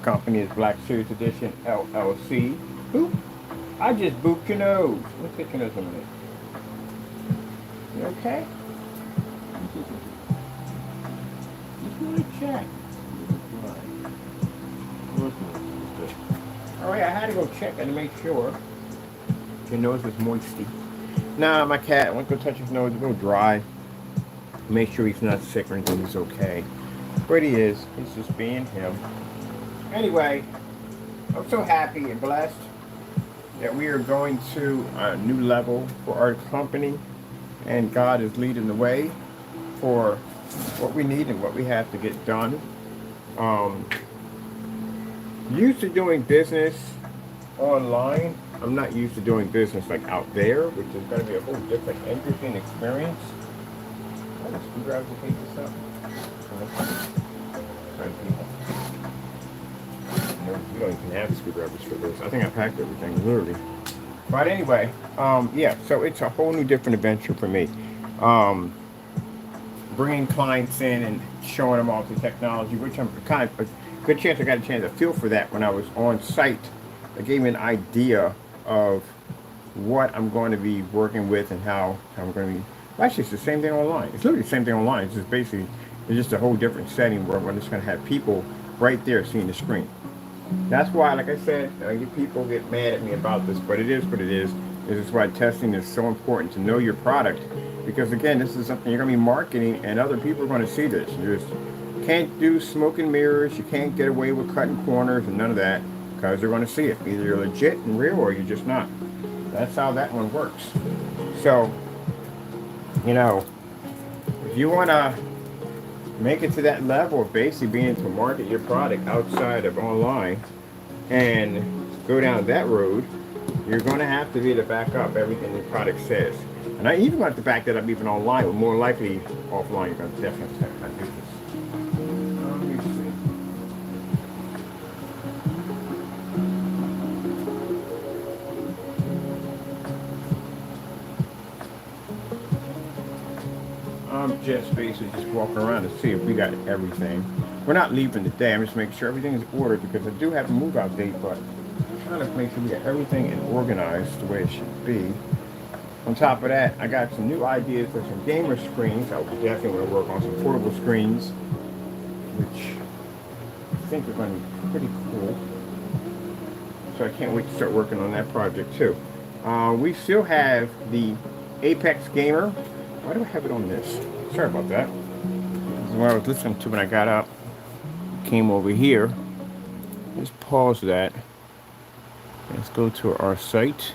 company is Black Series Edition LLC. Boop. I just booped your nose. Let's get your nose a minute. You okay? Just want to check. Alright, I had to go check and make sure your nose was moisty. Nah, my cat, I went to go touch his nose, it's a little dry. Make sure he's not sick or anything, he's okay. But he is, he's just being him. Anyway, I'm so happy and blessed that we are going to a new level for our company. And God is leading the way for what we need and what we have to get done. Used to doing business online. I'm not used to doing business like out there, which is going to be a whole different, interesting experience. Oh, screwdriver to take this up. Sorry, people. No, we don't even have screwdrivers for this. I think I packed everything, literally. But anyway, yeah, so it's a whole new different adventure for me. Bringing clients in and showing them all the technology, which I'm kind of, a good chance I got a chance to feel for that when I was on site. It gave me an idea of what I'm going to be working with and how I'm going to be. Well, actually, it's the same thing online. It's literally the same thing online. It's just basically, it's just a whole different setting where I'm just going to have people right there seeing the screen. That's why, like I said, people get mad at me about this, but it is what it is. This is why testing is so important, to know your product. Because again, this is something you're going to be marketing and other people are going to see this. You just can't do smoke and mirrors. You can't get away with cutting corners and none of that because they're going to see it. Either you're legit and real or you're just not. That's how that one works. So, you know, if you want to make it to that level of basically being able to market your product outside of online and go down that road, you're going to have to be able to back up everything the product says. And I even want to back that up even online, but more likely offline you're going to definitely have to do this. Let me see. I'm just basically just walking around to see if we got everything. We're not leaving today. I'm just making sure everything is ordered because I do have a move out date, but I'm trying to make sure we got everything and organized the way it should be. On top of that, I got some new ideas for some gamer screens. I definitely want to work on some portable screens, which I think are going to be pretty cool. So I can't wait to start working on that project too. We still have the Apex Gamer. Why do I have it on this? Sorry about that. This is what I was listening to when I got up. Came over here. Let's pause that. Let's go to our site.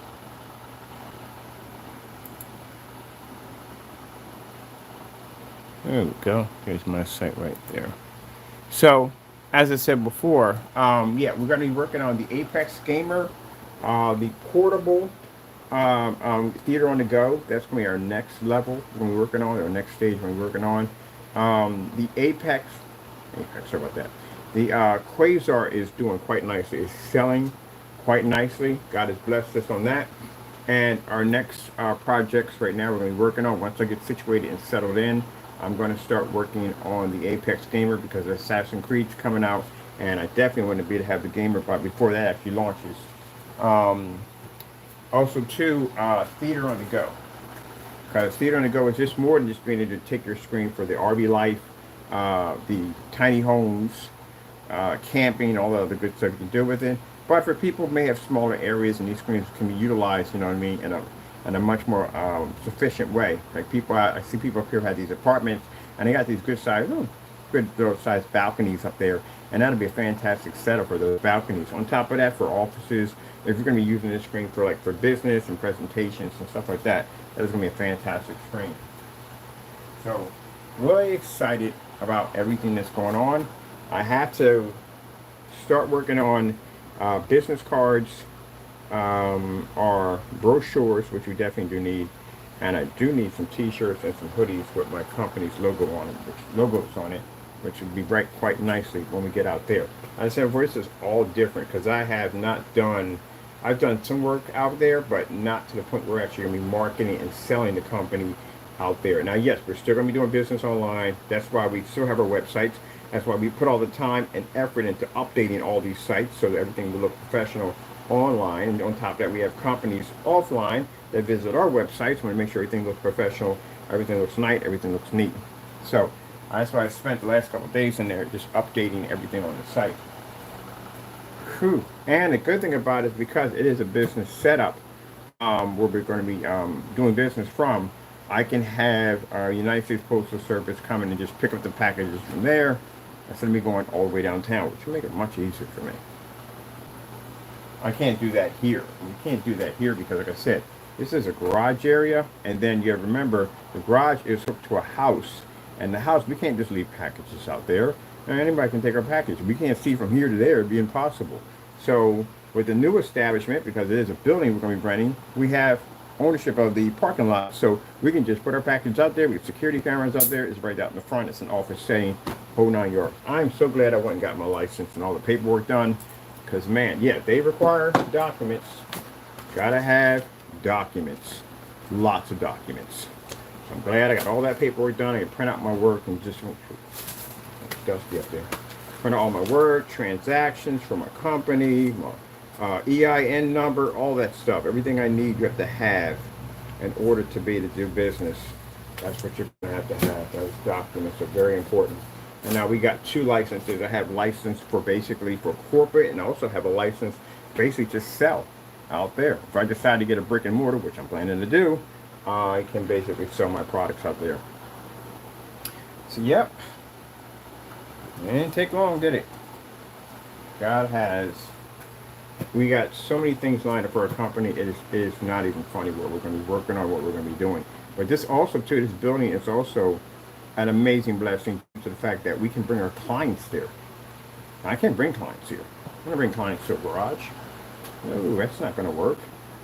There we go. There's my site right there. So, as I said before, yeah, we're going to be working on the Apex Gamer, the portable theater on the go. That's going to be our next level we're going to be working on, our next stage we're going to be working on. The Apex, sorry about that. The Quasar is doing quite nicely. It's selling quite nicely. God has blessed us on that. And our next projects right now we're going to be working on, once I get situated and settled in, I'm going to start working on the Apex Gamer because Assassin's Creed's coming out, and I definitely want to be to have the Gamer but before that actually launches. Also, too, Theater on the Go. Because Theater on the Go is just more than just being able to take your screen for the RV life, the tiny homes, camping, all the other good stuff you can do with it. But for people who may have smaller areas, and these screens can be utilized, you know what I mean, in a much more sufficient way. Like people, I see people up here have these apartments, and they got these good sized balconies up there, and that'll be a fantastic setup for those balconies. On top of that, for offices, if you're going to be using this screen for business and presentations and stuff like that, that is going to be a fantastic screen. So, really excited about everything that's going on. I have to start working on business cards, or brochures, which we definitely do need, and I do need some t-shirts and some hoodies with my company's logos on it, which would be right quite nicely when we get out there. I said, this is all different because I've done some work out there, but not to the point where we're actually going to be marketing and selling the company out there. Now, yes, we're still going to be doing business online. That's why we still have our websites. That's why we put all the time and effort into updating all these sites so that everything will look professional online. And on top of that, we have companies offline that visit our websites. We want to make sure everything looks professional, everything looks nice, everything looks neat. So that's why I spent the last couple of days in there just updating everything on the site. Whew. And the good thing about it is because it is a business setup where we're going to be doing business from, I can have United States Postal Service come in and just pick up the packages from there instead of me going all the way downtown, which will make it much easier for me. I can't do that here. We can't do that here because, like I said, this is a garage area, and then you have to remember the garage is hooked to a house, and the house, we can't just leave packages out there. And anybody can take our package. We can't see from here to there. It'd be impossible. So with the new establishment, because it is a building we're going to be renting, we have ownership of the parking lot, so we can just put our package out there. We have security cameras out there. It's right out in the front. It's an office setting, whole 9 yards. I'm so glad I went and got my license and all the paperwork done, because man, yeah, they require documents. Gotta have documents, lots of documents. So I'm glad I got all that paperwork done. I can print out my work and just dusty up there. Print out all my work, transactions for my company, my EIN number, all that stuff. Everything I need, you have to have in order to be able to do business. That's what you're going to have. Those documents are very important. And now we got 2 licenses. I have license for basically for corporate, and I also have a license basically to sell out there. If I decide to get a brick and mortar, which I'm planning to do, I can basically sell my products out there. So yep, it didn't take long, did it? God has. We got so many things lined up for our company. It is not even funny what we're going to be working on, what we're going to be doing. But this also too, this building is also an amazing blessing to the fact that we can bring our clients there. I can't bring clients here. I'm going to bring clients to a garage. No, that's not going to work.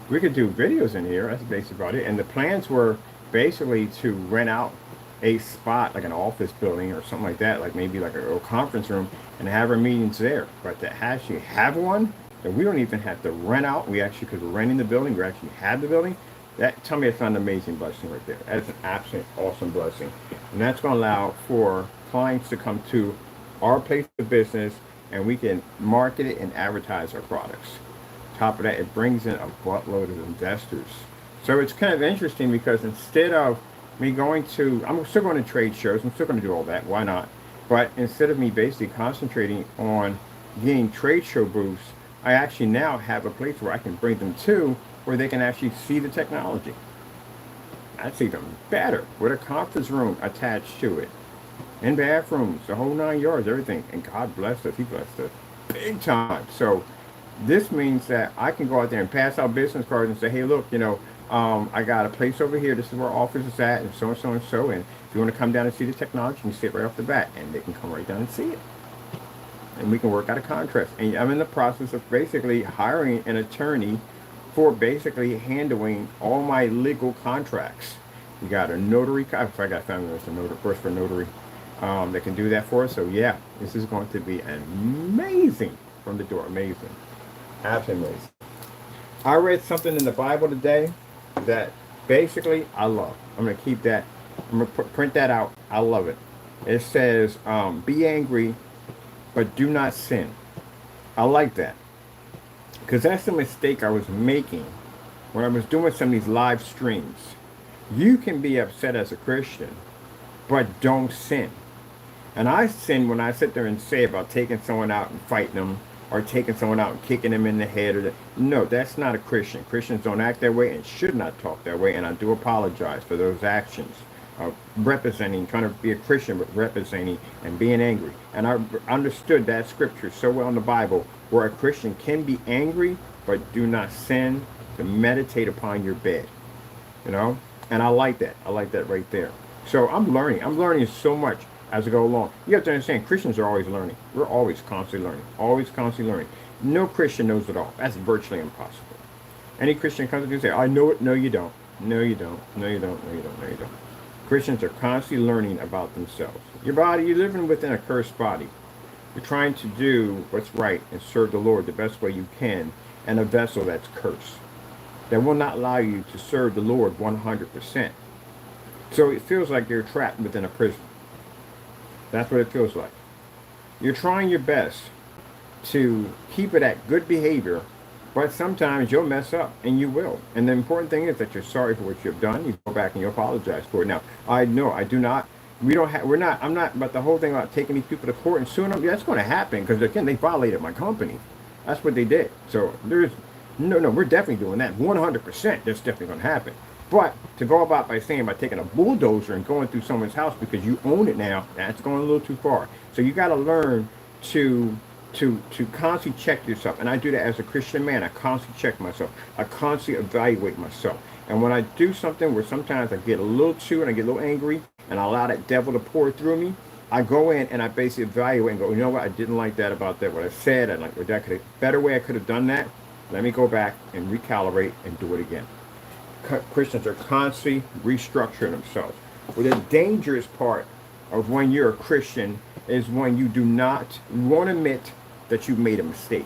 We could do videos in here. That's basically about it. And the plans were basically to rent out a spot, like an office building or something like that, like maybe like a conference room, and have our meetings there. But to actually have one that we don't even have to rent out, we actually, because we're renting the building, we actually have the building. That, tell me, it's not an amazing blessing right there. That's an absolute awesome blessing. And that's going to allow for clients to come to our place of business, and we can market it and advertise our products. Top of that, it brings in a buttload of investors. So it's kind of interesting because instead of me going to, I'm still going to trade shows, I'm still going to do all that, why not? But instead of me basically concentrating on getting trade show booths, I actually now have a place where I can bring them to where they can actually see the technology. That's even better, with a conference room attached to it, and bathrooms, the whole 9 yards, everything. And God bless us, He blessed us big time. So this means that I can go out there and pass out business cards and say, hey, look, you know, I got a place over here. This is where our office is at, and so and so and so. And if you want to come down and see the technology, you can see it right off the bat, and they can come right down and see it. And we can work out a contract. And I'm in the process of basically hiring an attorney for basically handling all my legal contracts. We got a notary. I got a family that's a notary, course for notary, that can do that for us. So yeah, this is going to be amazing from the door. Amazing, absolutely amazing. I read something in the Bible today that basically I love. I'm gonna keep that. I'm gonna print that out. I love it. It says, "Be angry, but do not sin." I like that. Because that's the mistake I was making when I was doing some of these live streams. You can be upset as a Christian, but don't sin. And I sin when I sit there and say about taking someone out and fighting them, or taking someone out and kicking them in the head. No, that's not a Christian. Christians don't act that way and should not talk that way, and I do apologize for those actions. Representing, trying to be a Christian, but representing and being angry. And I understood that scripture so well in the Bible, where a Christian can be angry, but do not sin, to meditate upon your bed. You know? And I like that. I like that right there. So I'm learning. I'm learning so much as I go along. You have to understand, Christians are always learning. We're always constantly learning. Always constantly learning. No Christian knows it all. That's virtually impossible. Any Christian comes to you and say, I know it. No, you don't. No, you don't. No, you don't. No, you don't. No, you don't. Christians are constantly learning about themselves. Your body, you're living within a cursed body. You're trying to do what's right and serve the Lord the best way you can, and a vessel that's cursed, that will not allow you to serve the Lord 100%. So it feels like you're trapped within a prison. That's what it feels like. you're trying your best to keep it at good behavior, but sometimes you'll mess up, and you will. And the important thing is that you're sorry for what you've done. You go back and you apologize for it. Now, I know I do not. We don't have. We're not. I'm not. But the whole thing about taking these people to court and suing them, yeah, that's going to happen because again, they violated my company. That's what they did. So there's no. We're definitely doing that. 100%. That's definitely going to happen. But to go about by saying by taking a bulldozer and going through someone's house because you own it now, that's going a little too far. So you got to learn to constantly check yourself. And I do that as a Christian man. I constantly check myself. I constantly evaluate myself. And when I do something where sometimes I get a little too and I get a little angry and I allow that devil to pour through me, I go in and I basically evaluate and go, you know what, I didn't like that about that, what I said, I like that could have, better way I could have done that. Let me go back and recalibrate and do it again. Christians are constantly restructuring themselves. Well, the dangerous part of when you're a Christian is when you won't admit that you made a mistake.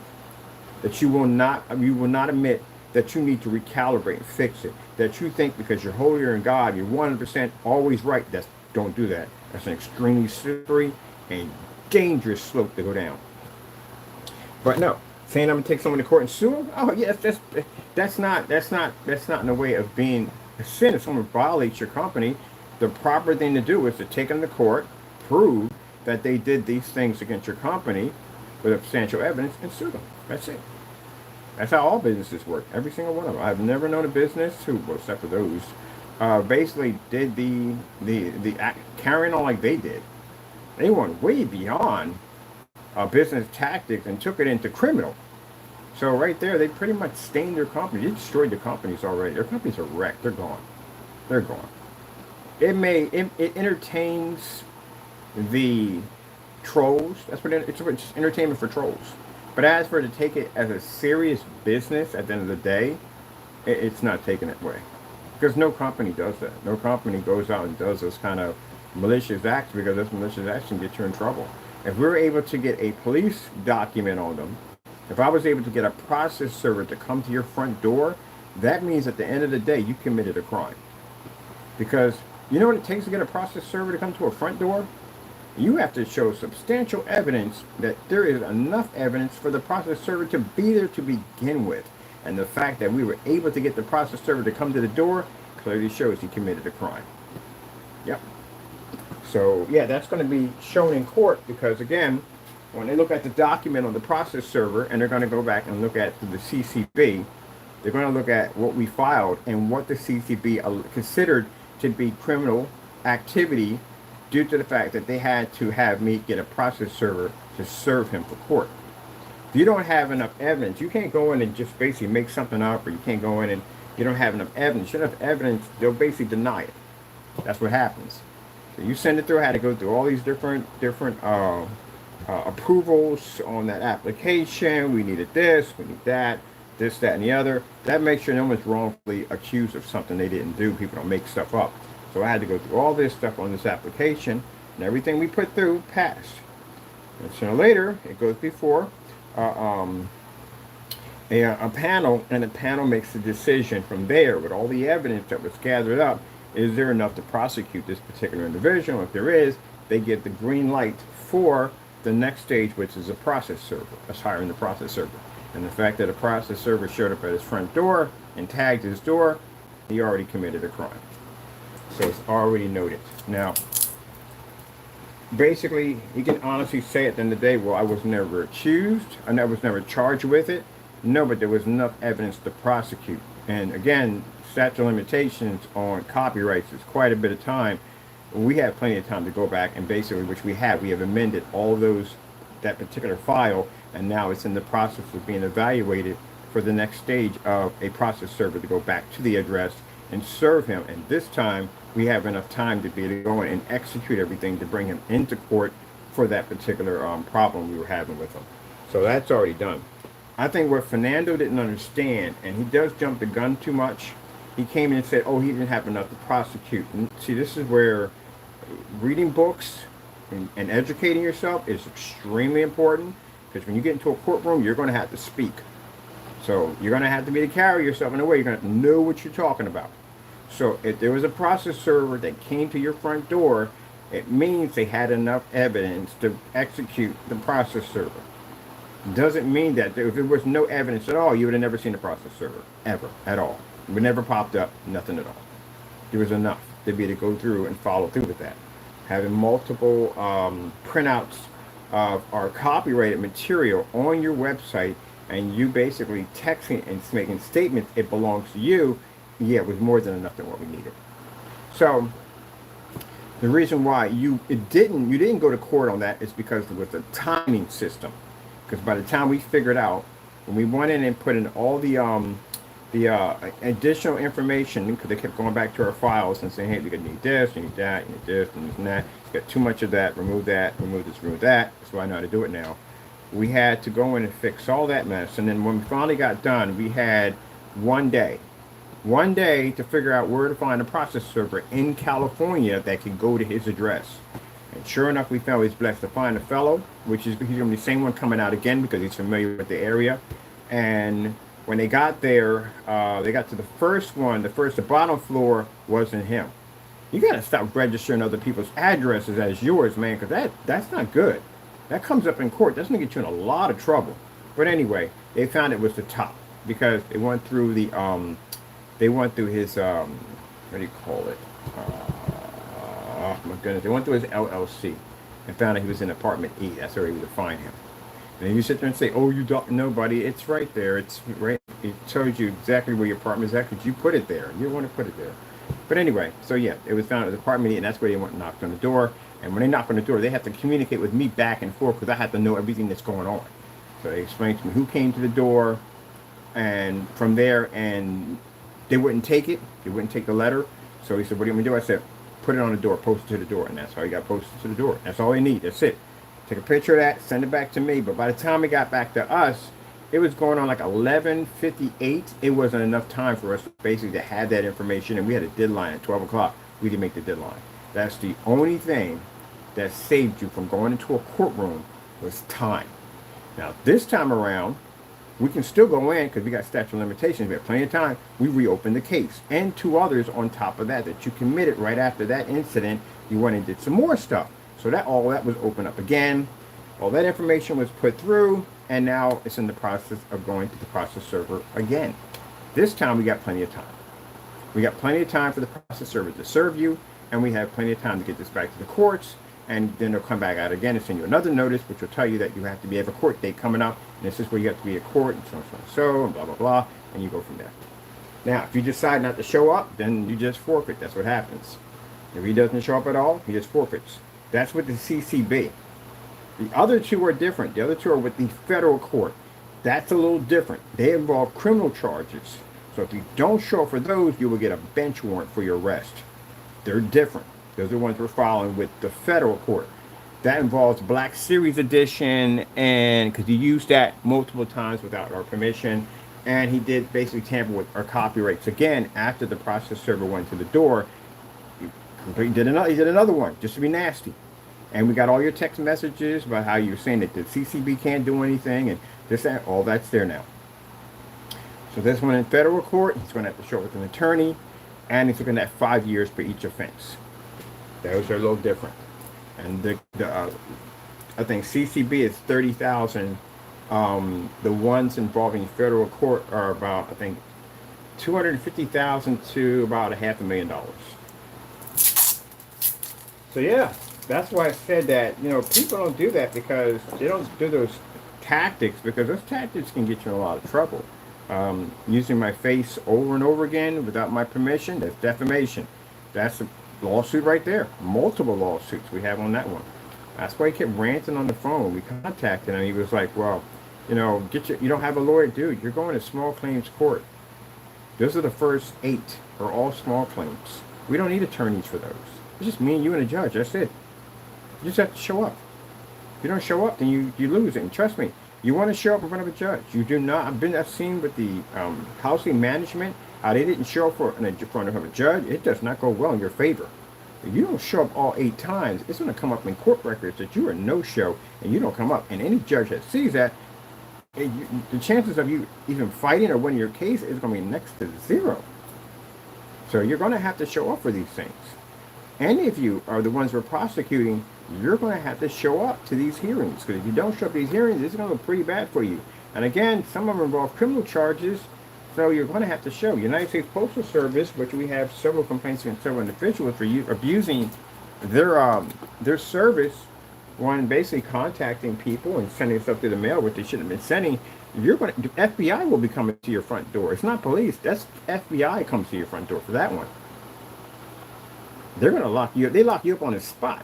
That you will not admit that you need to recalibrate and fix it. That you think because you're holier in God, you're 100% always right. Don't do that. That's an extremely slippery and dangerous slope to go down. But no, saying I'm gonna take someone to court and sue them. Oh yes, that's not in the way of being a sin. If someone violates your company, the proper thing to do is to take them to court, prove that they did these things against your company with substantial evidence, and sue them. That's it. That's how all businesses work. Every single one of them. I've never known a business who, well, except for those, basically did the act, carrying on like they did. They went way beyond business tactics and took it into criminal. So right there, they pretty much stained their company. They destroyed their companies already. Their companies are wrecked. They're gone. They're gone. It entertains the trolls. That's what it's entertainment for trolls. But as for to take it as a serious business at the end of the day, it's not taking it away. Because no company does that. No company goes out and does those kind of malicious acts because those malicious acts can get you in trouble. If we're able to get a police document on them, if I was able to get a process server to come to your front door, that means at the end of the day, you committed a crime. Because you know what it takes to get a process server to come to a front door? You have to show substantial evidence that there is enough evidence for the process server to be there to begin with. And the fact that we were able to get the process server to come to the door clearly shows he committed a crime. Yep. So, yeah, that's going to be shown in court because, again, when they look at the document on the process server and they're going to go back and look at the CCB, they're going to look at what we filed and what the CCB considered to be criminal activity due to the fact that they had to have me get a process server to serve him for court. If you don't have enough evidence, you can't go in and just basically make something up, or you can't go in and you don't have enough evidence. You don't have evidence, they'll basically deny it. That's what happens. So you send it through, I had to go through all these different approvals on that application. We needed this, we need that, this, that, and the other. That makes sure no one's wrongfully accused of something they didn't do. People don't make stuff up. So I had to go through all this stuff on this application, and everything we put through passed. And sooner or later, it goes before a panel, and the panel makes a decision from there with all the evidence that was gathered up. Is there enough to prosecute this particular individual? If there is, they get the green light for the next stage, which is a process server. That's hiring the process server. And the fact that a process server showed up at his front door and tagged his door, he already committed a crime. So it's already noted. Now, basically, you can honestly say at the end of the day, well, I was never accused, and I was never charged with it. No, but there was enough evidence to prosecute. And again, statute of limitations on copyrights is quite a bit of time. We have plenty of time to go back and basically, which we have amended all of that particular file, and now it's in the process of being evaluated for the next stage of a process server to go back to the address and serve him. And this time we have enough time to be able to go in and execute everything to bring him into court for that particular problem we were having with him. So that's already done. I think what Fernando didn't understand, and he does jump the gun too much, he came in and said, oh, he didn't have enough to prosecute. And see, this is where reading books and educating yourself is extremely important, because when you get into a courtroom, you're going to have to speak. So you're going to have to be able to carry yourself in a way. You're going to have to know what you're talking about. So if there was a process server that came to your front door It means they had enough evidence to execute the process server. Doesn't mean that if there was no evidence at all, you would have never seen a process server, ever, at all. It would never popped up, nothing at all. There was enough to be able to go through and follow through with that. Having multiple printouts of our copyrighted material on your website, and you basically texting and making statements, it belongs to you, yeah, it was more than enough than what we needed. So the reason why you didn't go to court on that is because it was a timing system. Because by the time we figured out, when we went in and put in all the additional information, because they kept going back to our files and saying, hey, you're gonna need this, you need that, you need this, and this and that. You got too much of that, remove this, remove that. That's why I know how to do it now. We had to go in and fix all that mess. And then when we finally got done, we had one day to figure out where to find a process server in California that could go to his address. And sure enough, we found, he's blessed to find a fellow, which is, he's going to be the same one coming out again because he's familiar with the area. And when they got there, they got to the first one, the bottom floor wasn't him. You got to stop registering other people's addresses as yours, man, because that's not good. That comes up in court. That's going to get you in a lot of trouble. But anyway, they found it was the top because they went through his, what do you call it? Oh my goodness, they went through his LLC and found out he was in apartment E. That's where he would find him. And you sit there and say, oh, you don't know, buddy. It's right there. It's right. It tells you exactly where your apartment is at because you put it there. You want to put it there. But anyway, so yeah, it was found at the apartment E, and that's where they went and knocked on the door. And when they knock on the door, they have to communicate with me back and forth because I have to know everything that's going on. So they explained to me who came to the door, and from there, and they wouldn't take it. They wouldn't take the letter. So he said, what do you want me to do? I said, put it on the door, post it to the door. And that's how he got posted to the door. That's all they need. That's it. Take a picture of that, send it back to me. But by the time it got back to us, it was going on like 11:58. It wasn't enough time for us basically to have that information. And we had a deadline at 12 o'clock. We didn't make the deadline. That's the only thing that saved you from going into a courtroom was time. Now, this time around, we can still go in because we got statute of limitations. We have plenty of time. We reopened the case. And two others on top of that you committed right after that incident. You went and did some more stuff. So that all that was opened up again. All that information was put through. And now it's in the process of going to the process server again. This time we got plenty of time. We got plenty of time for the process server to serve you. And we have plenty of time to get this back to the courts. And then they'll come back out again and send you another notice, which will tell you that you have to have a court date coming up. And this is where you have to be at court, and so and so and so, and blah, blah, blah. And you go from there. Now, if you decide not to show up, then you just forfeit. That's what happens. If he doesn't show up at all, he just forfeits. That's with the CCB. The other two are different. The other two are with the federal court. That's a little different. They involve criminal charges. So if you don't show up for those, you will get a bench warrant for your arrest. They're different. Those are the ones we're following with the federal court. That involves Black Series Edition, and because he used that multiple times without our permission, and he did basically tamper with our copyrights again after the process server went to the door. He did another one just to be nasty. And we got all your text messages about how you're saying that the CCB can't do anything, and this, that, all that's there now. So this one in federal court, he's going to have to show up with an attorney, and he's looking at 5 years for each offense. Those are a little different. And I think CCB is 30,000. The ones involving federal court are about, I think, 250,000 to about $500,000. So yeah, that's why I said that, people don't do that because they don't do those tactics, because those tactics can get you in a lot of trouble. Using my face over and over again without my permission, that's defamation. That's a lawsuit right there. Multiple lawsuits we have on that one. That's why he kept ranting on the phone. We contacted him. He was like, well, you don't have a lawyer. Dude, you're going to small claims court. Those are the first 8 are all small claims. We don't need attorneys for those. It's just me and you and a judge. That's it. You just have to show up. If you don't show up, then you lose it. And trust me, you want to show up in front of a judge. You do not. I've seen with the housing management, how they didn't show up in front of a judge. It does not go well in your favor. If you don't show up all 8 times, it's going to come up in court records that you are no-show and you don't come up. And any judge that sees that, the chances of you even fighting or winning your case is going to be next to 0. So you're going to have to show up for these things. Any of you are the ones who are prosecuting, you're going to have to show up to these hearings. Because if you don't show up to these hearings, it's going to look pretty bad for you. And again, some of them involve criminal charges, so you're going to have to show. United States Postal Service, which we have several complaints against several individuals for abusing their service, one basically contacting people and sending stuff through the mail, which they shouldn't have been sending. The FBI will be coming to your front door. It's not police. That's FBI comes to your front door for that one. They're going to lock you up. They lock you up on the spot.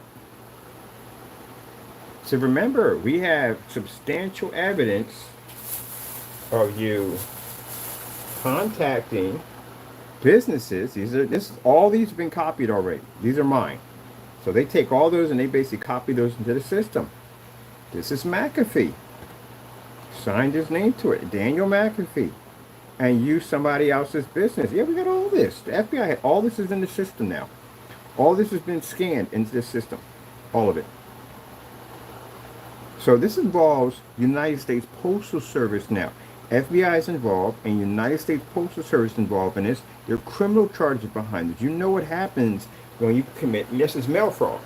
So remember, we have substantial evidence of you contacting businesses. All these have been copied already. These are mine. So they take all those and they basically copy those into the system. This is McAfee. Signed his name to it, Daniel McAfee, and use somebody else's business. Yeah, we got all this. The FBI had all this is in the system now. All this has been scanned into the system, all of it. So this involves United States Postal Service now. FBI is involved and United States Postal Service involved in this. There are criminal charges behind it. You know what happens when you commit, yes, it's mail fraud.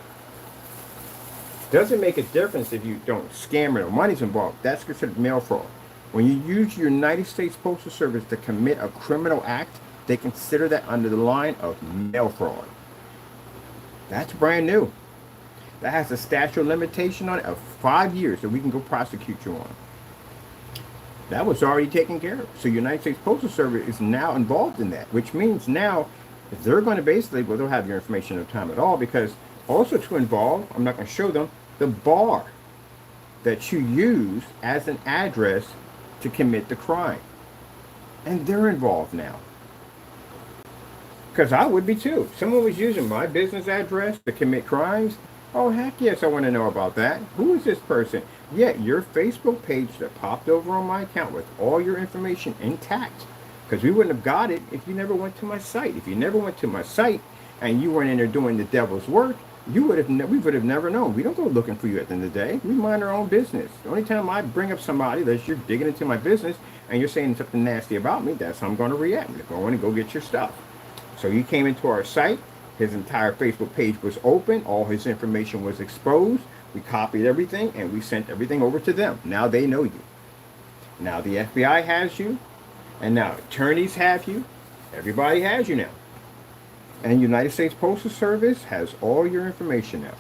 Doesn't make a difference if you don't scam or money's involved. That's considered mail fraud. When you use your United States Postal Service to commit a criminal act, they consider that under the line of mail fraud. That's brand new. That has a statute of limitation on it of 5 years that we can go prosecute you on. That was already taken care of. So United States Postal Service is now involved in that, which means now if they're going to basically, well, they'll have your information no time at all, because also to involve, I'm not going to show them, the bar that you use as an address to commit the crime. And they're involved now. Because I would be too. If someone was using my business address to commit crimes, oh heck yes, I want to know about that. Who is this person? Yeah, your Facebook page that popped over on my account with all your information intact. Because we wouldn't have got it if you never went to my site. If you never went to my site and you weren't in there doing the devil's work, we would have never known. We don't go looking for you at the end of the day. We mind our own business. The only time I bring up somebody that you're digging into my business and you're saying something nasty about me, that's how I'm going to react. I'm going to go get your stuff. So you came into our site. His entire Facebook page was open. All his information was exposed. We copied everything and we sent everything over to them. Now they know you. Now the FBI has you. And now attorneys have you. Everybody has you now. And United States Postal Service has all your information now.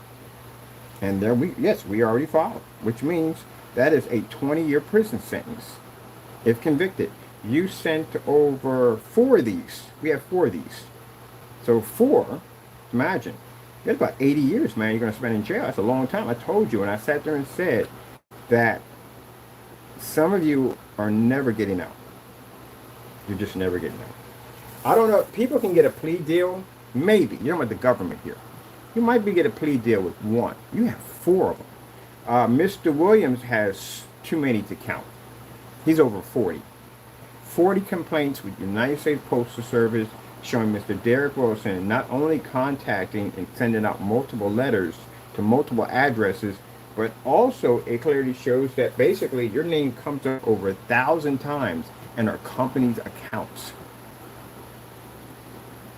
And there we already filed, which means that is a 20-year prison sentence if convicted. You sent over 4 of these. We have 4 of these. So 4, imagine, that's about 80 years, man, you're going to spend in jail. That's a long time. I told you, and I sat there and said that some of you are never getting out. You're just never getting out. I don't know. People can get a plea deal. Maybe. You don't want the government here. You might get a plea deal with 1. You have 4 of them. Mr. Williams has too many to count. He's over 40. 40 complaints with United States Postal Service showing Mr. Derek Wilson not only contacting and sending out multiple letters to multiple addresses, but also it clearly shows that basically your name comes up over 1,000 times in our company's accounts.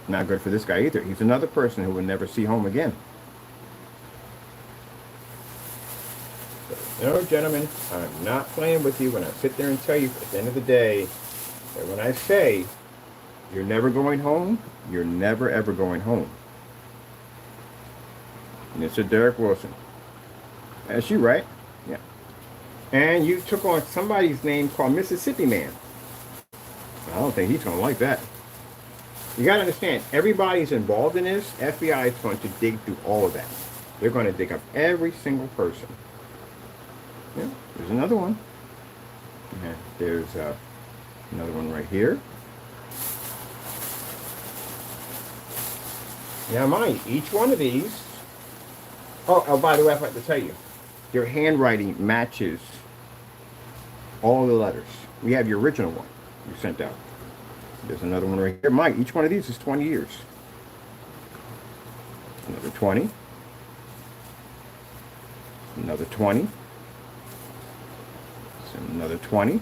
Not good for this guy either. He's another person who will never see home again. No, gentlemen, I'm not playing with you when I sit there and tell you at the end of the day that when I say you're never going home, you're never ever going home. Mr. Derek Wilson. That's you, right? Yeah. And you took on somebody's name called Mississippi Man. I don't think he's going to like that. You got to understand, everybody's involved in this. FBI is going to dig through all of that. They're going to dig up every single person. Yeah, there's another one. Yeah, there's another one right here. Now, mind you, each one of these. Oh, by the way, I forgot to tell you, your handwriting matches all the letters. We have your original one you sent out. There's another one right here. Mike, each one of these is 20 years. Another 20. Another 20. That's another 20.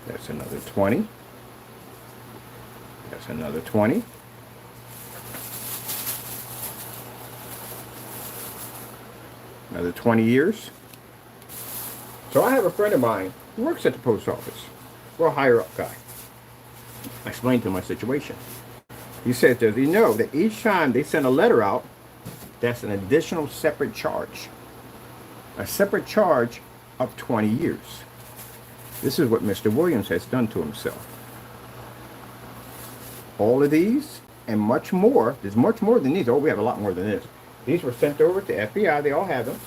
That's another 20. That's another 20. another 20 years. So I have a friend of mine who works at the post office. Well, higher up guy. I explained to him my situation. He said, does he know that each time they send a letter out, that's an additional separate charge. A separate charge of 20 years. This is what Mr. Williams has done to himself. All of these and much more. There's much more than these. Oh, we have a lot more than this. These were sent over to FBI. They all have them.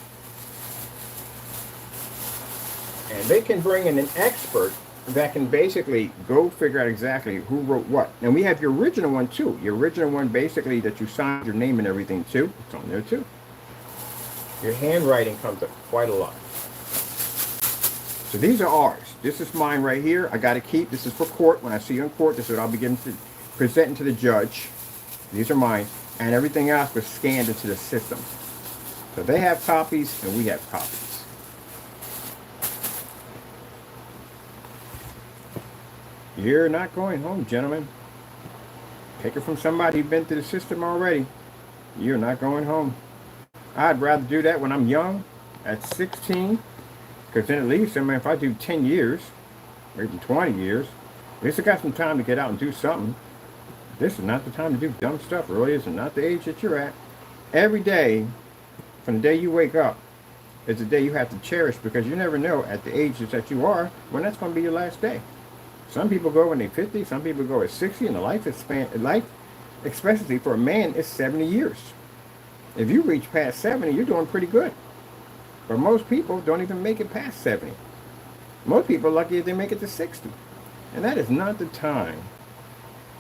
And they can bring in an expert that can basically go figure out exactly who wrote what. And we have your original one too. Your original one basically that you signed your name and everything too. It's on there too. Your handwriting comes up quite a lot. So these are ours. This is mine right here. I got to keep. This is for court. When I see you in court, this is what I'll begin to present to the judge. These are mine. And everything else was scanned into the system. So they have copies and we have copies. You're not going home, gentlemen. Take it from somebody who's been through the system already. You're not going home. I'd rather do that when I'm young, at 16, because then at least, I mean, if I do 10 years, or even 20 years, at least I got some time to get out and do something. This is not the time to do dumb stuff, really. This is not the age that you're at. Every day, from the day you wake up, is the day you have to cherish, because you never know at the ages that you are when that's going to be your last day. Some people go when they're 50, some people go at 60, and the life expectancy for a man is 70 years. If you reach past 70, you're doing pretty good. But most people don't even make it past 70. Most people are lucky if they make it to 60. And that is not the time,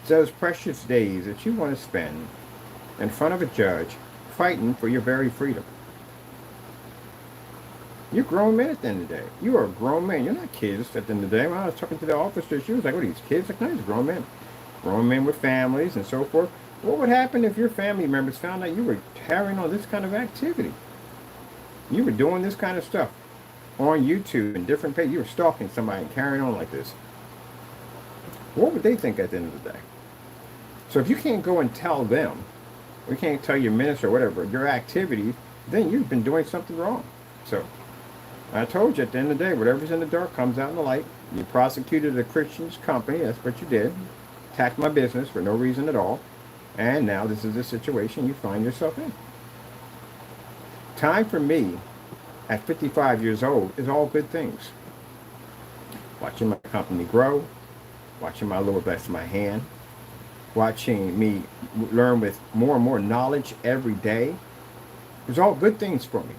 those precious days that you want to spend in front of a judge fighting for your very freedom. You're grown men at the end of the day. You are a grown man. You're not kids at the end of the day. When I was talking to the officer, she was like, what are these kids? Like, no, he's grown men. Grown men with families and so forth. What would happen if your family members found out you were carrying on this kind of activity? You were doing this kind of stuff on YouTube and different pages. You were stalking somebody and carrying on like this. What would they think at the end of the day? So if you can't go and tell them, or you can't tell your minister or whatever, your activity, then you've been doing something wrong. So I told you at the end of the day, whatever's in the dark comes out in the light. You prosecuted a Christian's company. That's what you did. Attacked my business for no reason at all. And now this is the situation you find yourself in. Time for me, at 55 years old, is all good things. Watching my company grow. Watching my Lord bless my hand. Watching me learn with more and more knowledge every day. It's all good things for me.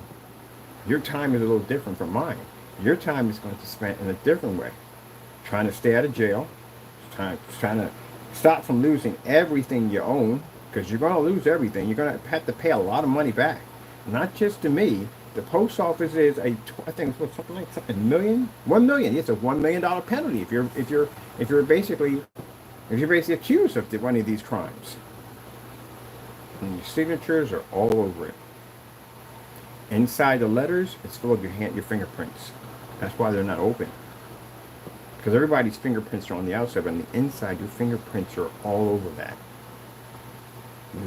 Your time is a little different from mine. Your time is going to be spent in a different way. Trying to stay out of jail. Trying to stop from losing everything you own. Because you're going to lose everything. You're going to have to pay a lot of money back. Not just to me. The post office is I think it's something like $1 million. $1 million. It's a $1 million penalty if you're basically accused of one of these crimes. And your signatures are all over it. Inside the letters, it's full of your fingerprints. That's why they're not open. Because everybody's fingerprints are on the outside, but on the inside, your fingerprints are all over that.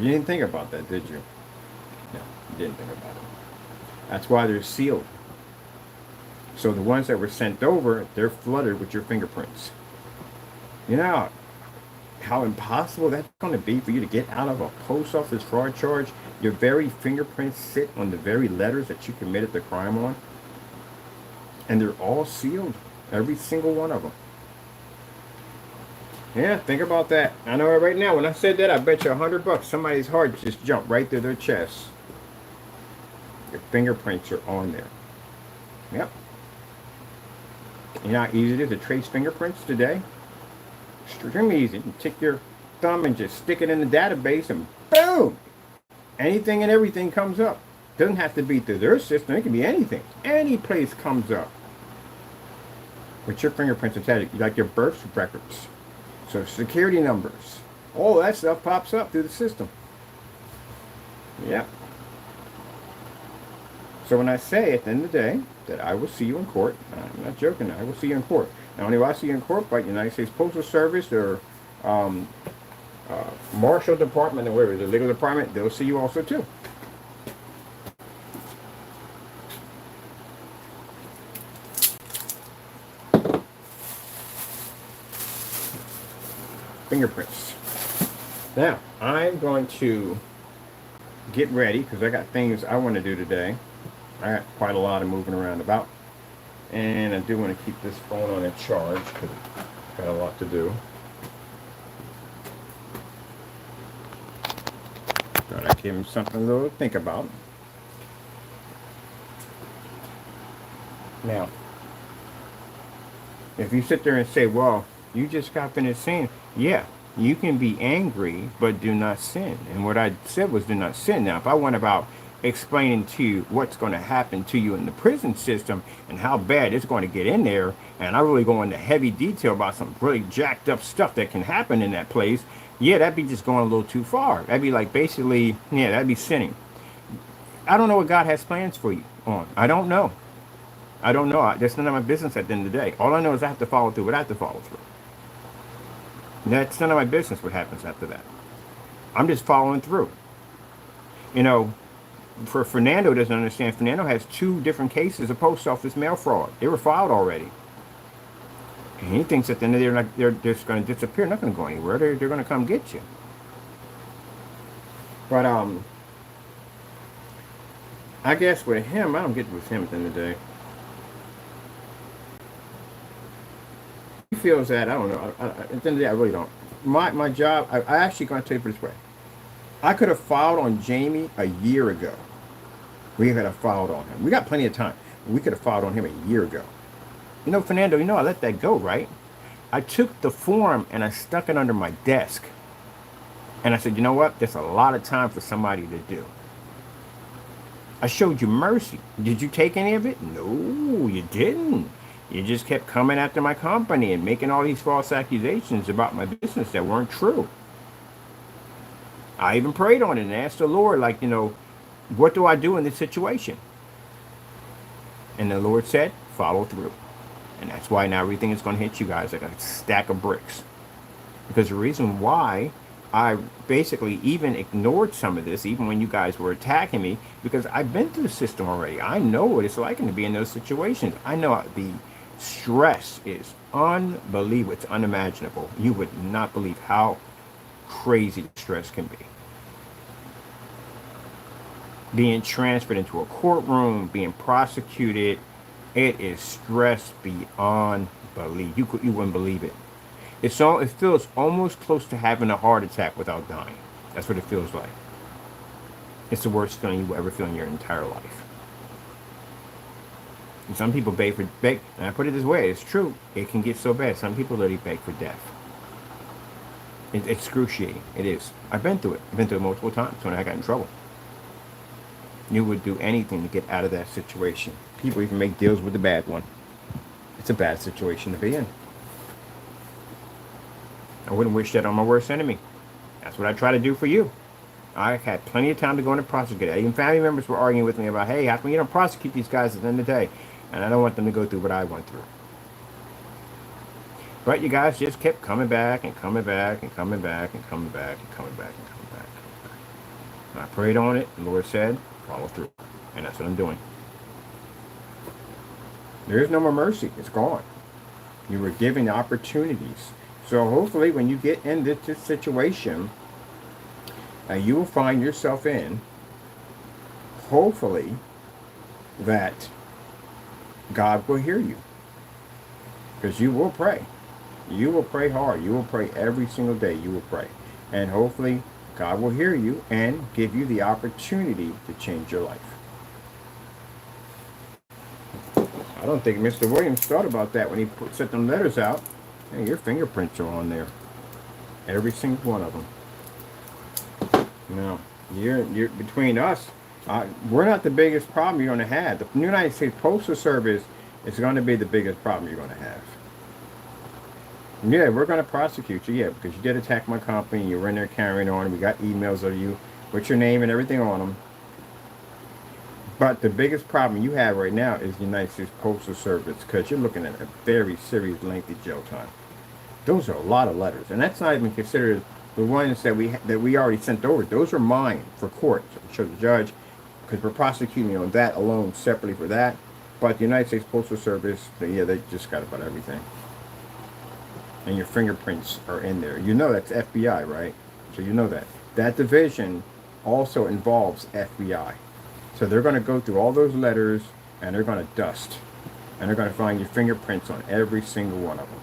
You didn't think about that, did you? No, you didn't think about it. That's why they're sealed. So the ones that were sent over, they're flooded with your fingerprints. You know how impossible that's going to be for you to get out of a post office fraud charge? Your very fingerprints sit on the very letters that you committed the crime on. And they're all sealed. Every single one of them. Yeah, think about that. I know right now, when I said that, I bet you $100 somebody's heart just jumped right through their chest. Your fingerprints are on there. Yep. You know how easy it is to trace fingerprints today? Extremely easy. You take your thumb and just stick it in the database and boom! Anything and everything comes up. Doesn't have to be through their system. It can be anything. Any place comes up. With your fingerprints attached, like your birth records. So security numbers. All that stuff pops up through the system. Yep. So when I say at the end of the day that I will see you in court, I'm not joking, I will see you in court. Not only will I see you in court, but United States Postal Service or Marshal Department or whatever, the legal department, they'll see you also too. fingerprints. Now, I'm going to get ready because I got things I want to do today. I got quite a lot of moving around about. And I do want to keep this phone on a charge because I've got a lot to do. Thought I'd give him something little to think about. Now, if you sit there and say, well, you just got finished saying, yeah, you can be angry, but do not sin. And what I said was do not sin. Now, if I went about explaining to you what's going to happen to you in the prison system and how bad it's going to get in there, and I really go into heavy detail about some really jacked up stuff that can happen in that place, yeah, that'd be just going a little too far. That'd be like basically, yeah, that'd be sinning. I don't know what God has plans for you on. I don't know. That's none of my business at the end of the day. All I know is I have to follow through what I have to follow through. That's none of my business what happens after that. I'm just following through. You know, for Fernando doesn't understand, Fernando has 2 different cases of post office mail fraud. They were filed already. And he thinks at the end of the day they're just going to disappear, not going to go anywhere. They're going to come get you. But I guess with him, I don't get with him at the end of the day. He feels that, I don't know. At the end of the day, I really don't. My job, I actually going to tell you this way. I could have filed on Jamie a year ago. We could have filed on him. We got plenty of time. We could have filed on him a year ago. You know, Fernando, you know I let that go, right? I took the form and I stuck it under my desk. And I said, you know what? There's a lot of time for somebody to do. I showed you mercy. Did you take any of it? No, you didn't. You just kept coming after my company and making all these false accusations about my business that weren't true. I even prayed on it and asked the Lord, like, you know, what do I do in this situation? And the Lord said, follow through. And that's why now everything is going to hit you guys like a stack of bricks. Because the reason why I basically even ignored some of this, even when you guys were attacking me, because I've been through the system already. I know what it's like to be in those situations. I know the stress is unbelievable. It's unimaginable. You would not believe how crazy stress can be. Being transferred into a courtroom, being prosecuted, it is stress beyond belief. You wouldn't believe it. It feels almost close to having a heart attack without dying. That's what it feels like. It's the worst feeling you will ever feel in your entire life. And some people beg, and I put it this way, it's true, it can get so bad. Some people literally beg for death. It's excruciating. It is. I've been through it. I've been through it multiple times when I got in trouble. You would do anything to get out of that situation. People even make deals with the bad one. It's a bad situation to be in. I wouldn't wish that on my worst enemy. That's what I try to do for you. I had plenty of time to go in and prosecute it. Even family members were arguing with me about, hey, how come you don't prosecute these guys at the end of the day? And I don't want them to go through what I went through. But you guys just kept coming back and coming back and coming back and coming back and coming back and coming back. And I prayed on it. The Lord said, follow through. And that's what I'm doing. There is no more mercy. It's gone. You were given opportunities. So hopefully when you get into this situation, you will find yourself in, hopefully, that God will hear you. Because you will pray. You will pray hard. You will pray every single day. You will pray. And hopefully God will hear you and give you the opportunity to change your life. I don't think Mr. Williams thought about that when he sent them letters out. Hey, your fingerprints are on there. Every single one of them. Now, you're between us, we're not the biggest problem you're going to have. The United States Postal Service is going to be the biggest problem you're going to have. Yeah, we're going to prosecute you, yeah, because you did attack my company. You were in there carrying on. We got emails of you with your name and everything on them. But the biggest problem you have right now is the United States Postal Service, because you're looking at a very serious, lengthy jail time. Those are a lot of letters, and that's not even considered the ones that we already sent over. Those are mine for court, to show the judge, because we're prosecuting on that alone, separately for that. But the United States Postal Service, yeah, they just got about everything. and your fingerprints are in there. You know that's FBI, right? So you know that. That division also involves FBI. So they're going to go through all those letters and they're going to dust. And they're going to find your fingerprints on every single one of them.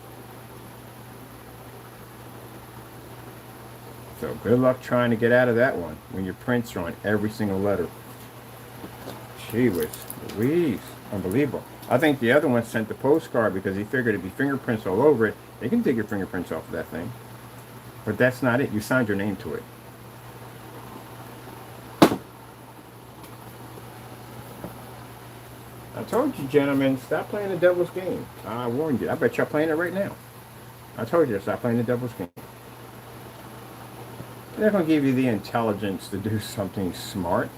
So good luck trying to get out of that one when your prints are on every single letter. Gee whiz, Louise, unbelievable. I think the other one sent the postcard because he figured it'd be fingerprints all over it. They can take your fingerprints off of that thing. But that's not it. You signed your name to it. I told you, gentlemen, stop playing the devil's game. I warned you. I bet you're playing it right now. I told you to stop playing the devil's game. They're going to give you the intelligence to do something smart.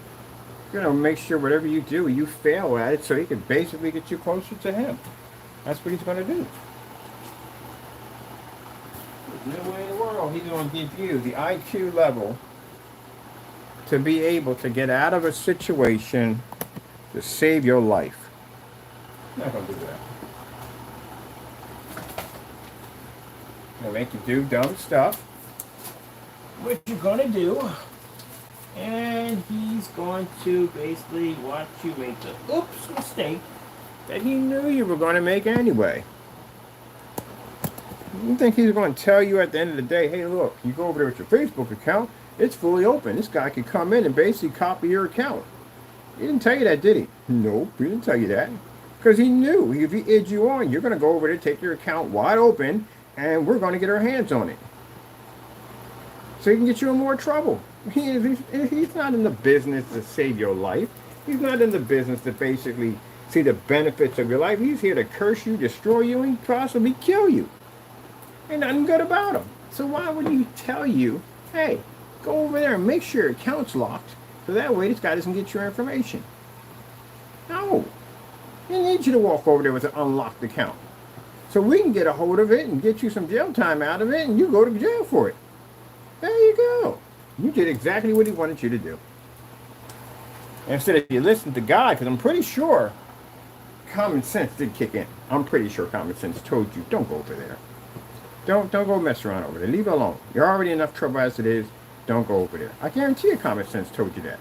You're going to make sure whatever you do, you fail at it so he can basically get you closer to him. That's what he's going to do. There's no way in the world he's going to give you the IQ level to be able to get out of a situation to save your life. Not going to do that. He'll make you do dumb stuff. What you're going to do. And he's going to basically watch you make the oops mistake that he knew you were going to make anyway. You think he's going to tell you at the end of the day, hey, look, you go over there with your Facebook account, it's fully open. This guy could come in and basically copy your account. He didn't tell you that, did he? Nope, he didn't tell you that. Because he knew if he egged you on, you're going to go over there, take your account wide open, and we're going to get our hands on it. So he can get you in more trouble. He's not in the business to save your life. He's not in the business to basically see the benefits of your life. He's here to curse you, destroy you, and possibly kill you. Ain't nothing good about him. So why would he tell you, hey, go over there and make sure your account's locked, so that way this guy doesn't get your information? No. He needs you to walk over there with an unlocked account, so we can get a hold of it and get you some jail time out of it, and you go to jail for it. There you go. You did exactly what he wanted you to do. Instead of you listen to God, because I'm pretty sure common sense did kick in. I'm pretty sure common sense told you, don't go over there. Don't go mess around over there. Leave it alone. You're already enough trouble as it is. Don't go over there. I guarantee you common sense told you that.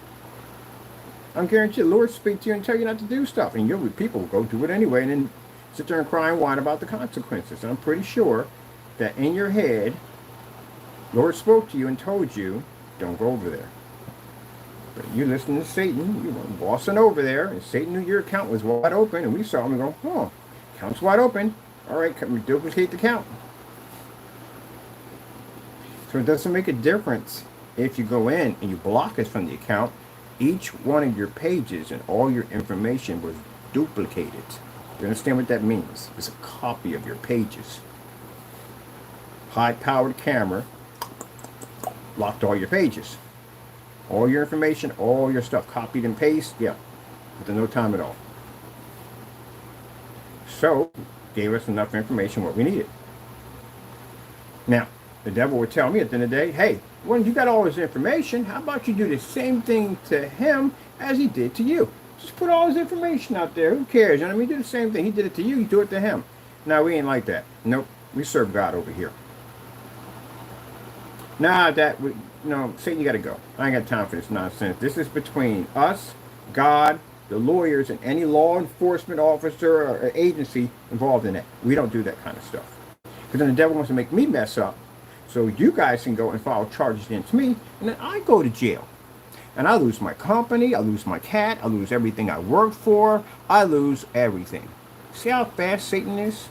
I guarantee the Lord speak to you and tell you not to do stuff. And people will go do it anyway and then sit there and cry and whine about the consequences. And I'm pretty sure that in your head, Lord spoke to you and told you, don't go over there. But you listen to Satan, you were bossing over there, and Satan knew your account was wide open, and we saw him and go, oh, account's wide open. All right, duplicate the account. So it doesn't make a difference if you go in and you block us from the account. Each one of your pages and all your information was duplicated. You understand what that means? It's a copy of your pages. High-powered camera locked all your pages. All your information, all your stuff, copied and pasted, yeah, within no time at all. So, gave us enough information what we needed. Now, the devil would tell me at the end of the day, hey, when you got all his information, how about you do the same thing to him as he did to you? Just put all his information out there. Who cares? You know what I mean? Do the same thing. He did it to you, you do it to him. Now, we ain't like that. Nope. We serve God over here. Nah, Satan, you got to go. I ain't got time for this nonsense. This is between us, God, the lawyers, and any law enforcement officer or agency involved in it. We don't do that kind of stuff. Because then the devil wants to make me mess up, so you guys can go and file charges against me, and then I go to jail. And I lose my company, I lose my cat, I lose everything I worked for, I lose everything. See how fast Satan is?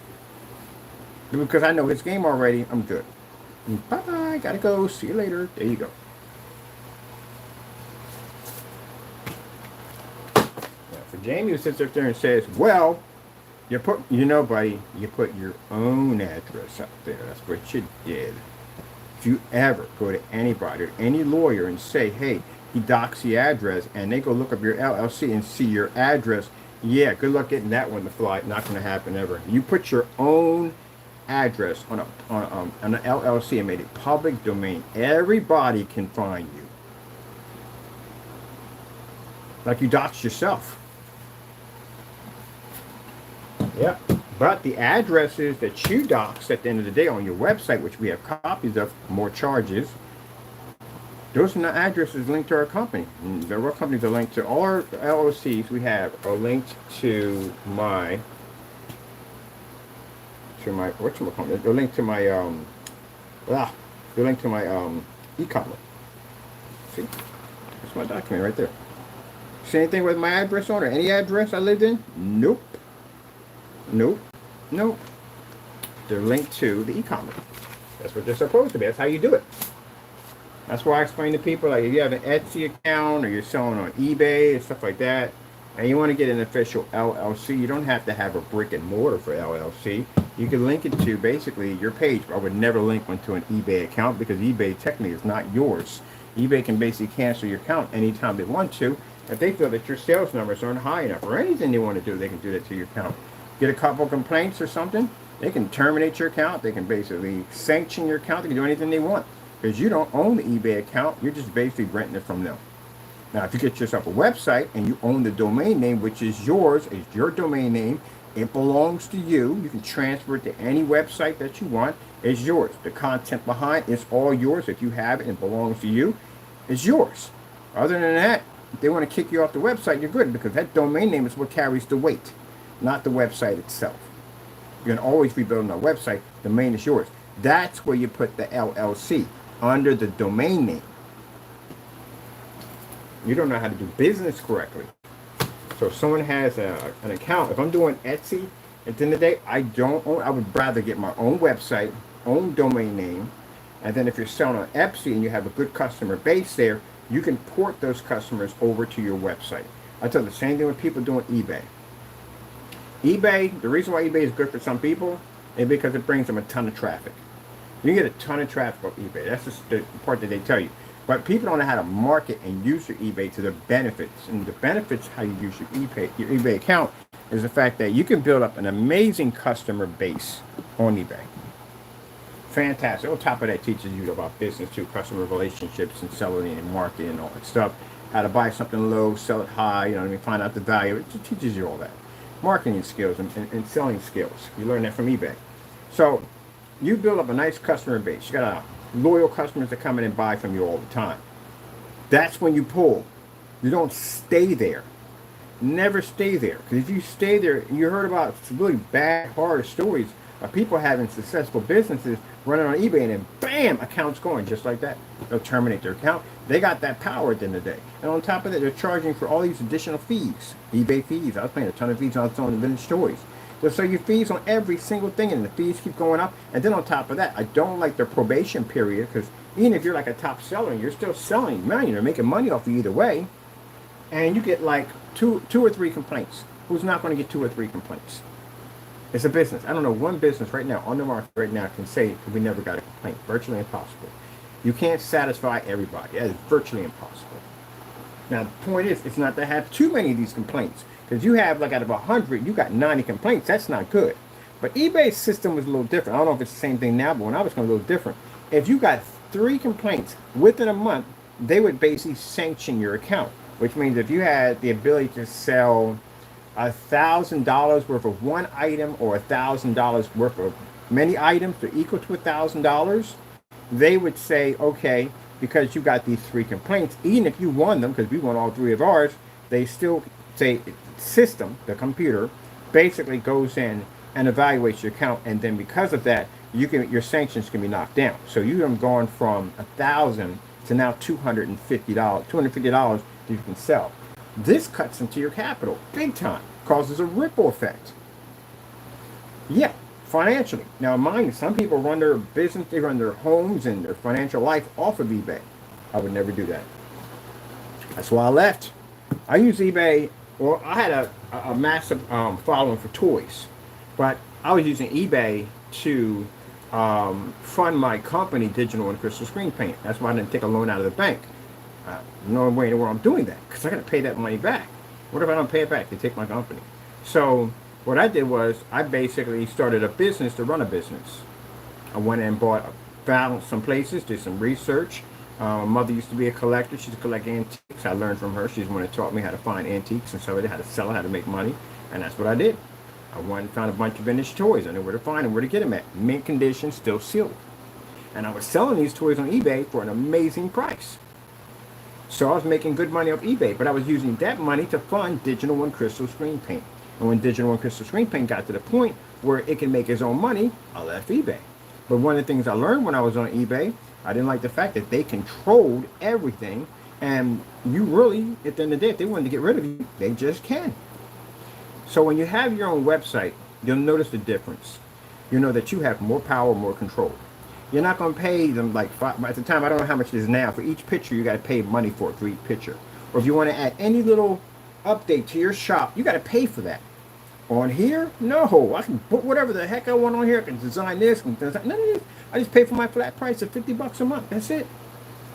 Because I know his game already, I'm good. Bye-bye, gotta go, see you later. There you go. Now, for Jamie who sits up there and says, well, buddy, you put your own address up there. That's what you did. If you ever go to anybody or any lawyer and say, hey, he docks the address, and they go look up your LLC and see your address, yeah, good luck getting that one to fly. Not going to happen ever. You put your own address on an LLC and made it public domain. Everybody can find you. Like you doxed yourself. Yep. But the addresses that you dox at the end of the day on your website, which we have copies of, more charges, those are not addresses linked to our company. There were companies are linked to all our LLCs we have are linked to my whatchamacallit. They're linked to my they're linked to my e-commerce. See? That's my document right there. See anything with my address on it? Any address I lived in? Nope. Nope. Nope. They're linked to the e-commerce. That's what they're supposed to be. That's how you do it. That's why I explain to people, like if you have an Etsy account or you're selling on eBay and stuff like that, and you want to get an official LLC, you don't have to have a brick and mortar for LLC. You can link it to basically your page. I would never link one to an eBay account because eBay technically is not yours. eBay can basically cancel your account anytime they want to. If they feel that your sales numbers aren't high enough or anything they want to do, they can do that to your account. Get a couple complaints or something, they can terminate your account. They can basically sanction your account. They can do anything they want. Because you don't own the eBay account, you're just basically renting it from them. Now, if you get yourself a website and you own the domain name, which is yours, it's your domain name, it belongs to you. You can transfer it to any website that you want. It's yours. The content behind it's all yours. If you have it and it belongs to you, it's yours. Other than that, if they want to kick you off the website, you're good because that domain name is what carries the weight, not the website itself. You can always rebuild on a website. The domain is yours. That's where you put the LLC. Under the domain name. You don't know how to do business correctly. So if someone has an account, if I'm doing Etsy, at the end of the day, I would rather get my own website, own domain name, and then if you're selling on Etsy and you have a good customer base there, you can port those customers over to your website. I tell the same thing with people doing eBay. eBay, the reason why eBay is good for some people is because it brings them a ton of traffic. You can get a ton of traffic on eBay. That's just the part that they tell you. But people don't know how to market and use your eBay to the benefits. And the benefits how you use your eBay account is the fact that you can build up an amazing customer base on eBay. Fantastic. On top of that, it teaches you about business too, customer relationships and selling and marketing and all that stuff. How to buy something low, sell it high, you know what I mean, find out the value. It just teaches you all that. Marketing skills and selling skills. You learn that from eBay. So you build up a nice customer base. You got loyal customers that come in and buy from you all the time. That's when you pull. You don't stay there. Never stay there. Because if you stay there, you heard about really bad, horror stories of people having successful businesses running on eBay and then bam, accounts going just like that. They'll terminate their account. They got that power at the end of the day. And on top of that, they're charging for all these additional fees. eBay fees. I was paying a ton of fees on selling vintage toys. So your fees on every single thing, and the fees keep going up. And then on top of that, I don't like their probation period, because even if you're like a top seller and you're still selling, man, you're making money off you either way, and you get like two or three complaints. Who's not going to get 2 or 3 complaints? It's a business. I don't know one business right now on the market right now can say we never got a complaint. Virtually impossible. You can't satisfy everybody. That is virtually impossible. Now the point is, it's not to have too many of these complaints. Because you have, like, out of 100, you got 90 complaints. That's not good. But eBay's system was a little different. I don't know if it's the same thing now, but when I was going, a little different. If you got 3 complaints within a month, they would basically sanction your account. Which means if you had the ability to sell $1,000 worth of one item or $1,000 worth of many items that equal to $1,000, they would say, okay, because you got these 3 complaints, even if you won them, because we won all 3 of ours, they still say system, the computer, basically goes in and evaluates your account, and then because of that, your sanctions can be knocked down. So you have gone from $1,000 to now $250. $250 that you can sell. This cuts into your capital big time, causes a ripple effect. Yeah, financially. Now, mind you, some people run their business, they run their homes and their financial life off of eBay. I would never do that. That's why I left. I use eBay. Well, I had a massive following for toys, but I was using eBay to fund my company, Digital and Crystal Screen Paint. That's why I didn't take a loan out of the bank. No way in the world I'm doing that, because I got to pay that money back. What if I don't pay it back? They take my company. So what I did was I basically started a business to run a business. I went and found some places, did some research. My mother used to be a collector. She used to collect antiques. I learned from her. She's the one that taught me how to find antiques and so how to sell it, how to make money. And that's what I did. I went and found a bunch of vintage toys. I knew where to find them, where to get them at. Mint condition, still sealed. And I was selling these toys on eBay for an amazing price. So I was making good money off eBay, but I was using that money to fund Digital One Crystal Screen Paint. And when Digital One Crystal Screen Paint got to the point where it can make its own money, I left eBay. But one of the things I learned when I was on eBay, I didn't like the fact that they controlled everything. And you really, at the end of the day, if they wanted to get rid of you, they just can. So when you have your own website, you'll notice the difference. You know that you have more power, more control. You're not going to pay them like at the time, I don't know how much it is now. For each picture, you got to pay money for each picture. Or if you want to add any little update to your shop, you got to pay for that. On here, no. I can put whatever the heck I want on here. I can design this. None of this. I just pay for my flat price of $50 a month. That's it.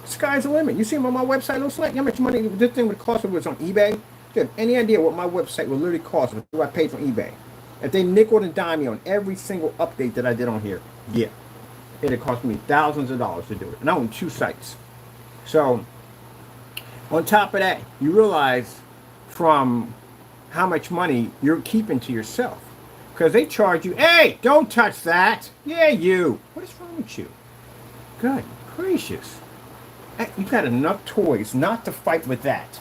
Sky's the limit. You see what my website looks like? How much money this thing would cost if it was on eBay? Do you have any idea what my website would literally cost if I paid from eBay? If they nickel and dime me on every single update that I did on here, yeah. It'd cost me thousands of dollars to do it. And I own 2 sites. So, on top of that, you realize from how much money you're keeping to yourself. Because they charge you, hey, don't touch that. Yeah, you. What is wrong with you? Good gracious. You've got enough toys not to fight with that.